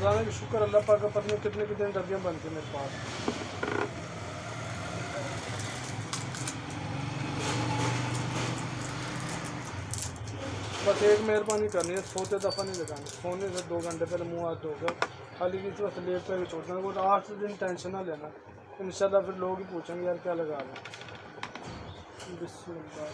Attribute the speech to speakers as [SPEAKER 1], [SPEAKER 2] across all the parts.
[SPEAKER 1] रोज़ाना की शुक्र अल्लाह पाक का, पता नहीं कितने कितने डब्बियाँ बनती हैं मेरे पास। बस एक मेहरबानी करनी है, सोते दफ़ा नहीं लगानी, सोने से 2 घंटे पहले मुँह हाथ धोकर खाली की तरह से लेट कर छोड़ना। वो 8 दिन टेंशन ना लेना, इंशाल्लाह फिर लोग ही पूछेंगे यार क्या लगा रहे हैं। बिस्मिल्लाह।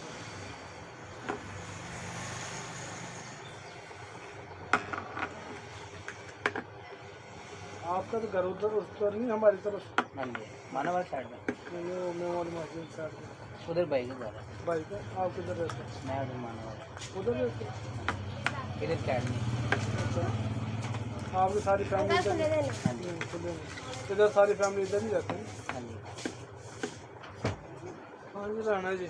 [SPEAKER 1] आपका तो घर उधर उस पर नहीं, हमारी तरफ।
[SPEAKER 2] हाँ जी, मानव साइड में।
[SPEAKER 1] नहीं, वो मैं और मस्जिद साइड में।
[SPEAKER 2] उधर भाई के घर है।
[SPEAKER 1] भाई का आप किधर रहते हैं?
[SPEAKER 2] मैं उधर मानव।
[SPEAKER 1] उधर रहते हैं?
[SPEAKER 2] इधर कैडमी।
[SPEAKER 1] अच्छा, आपकी सारी फैमिली इधर?
[SPEAKER 2] हाँ जी।
[SPEAKER 1] खुले में इधर सारी फैमिली इधर ही रहते हैं?
[SPEAKER 2] हाँ जी।
[SPEAKER 1] हाँ जी, रहना जी।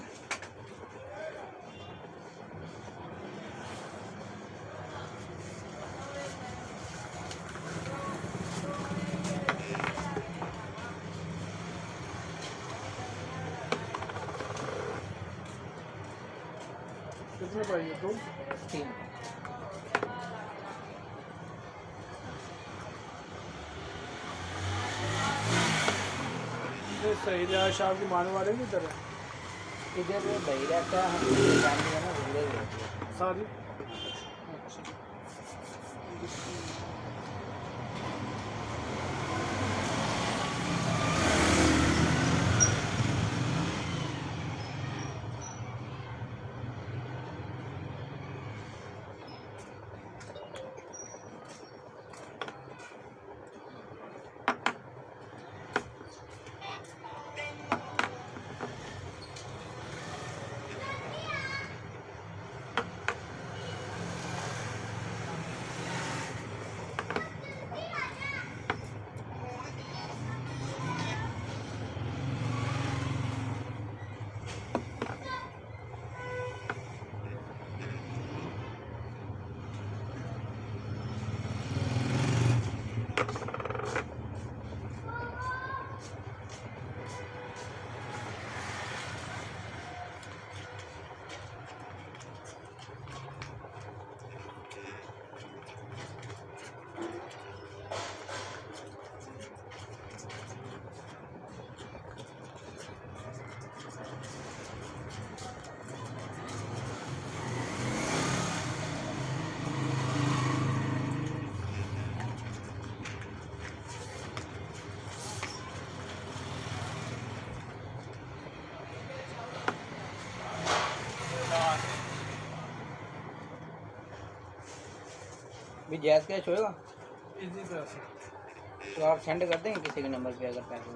[SPEAKER 1] कितने भाई है? 2?
[SPEAKER 2] 3।
[SPEAKER 1] सही रिहायश आपकी माने वाले की तरह
[SPEAKER 2] इधर भाई रहता है, हम फैमिली है ना उधर रहती है
[SPEAKER 1] सारी।
[SPEAKER 2] भी जैस कैश होएगा
[SPEAKER 1] इजी पैसे।
[SPEAKER 2] तो आप सेंड कर देंगे किसी के नंबर पे अगर पैसे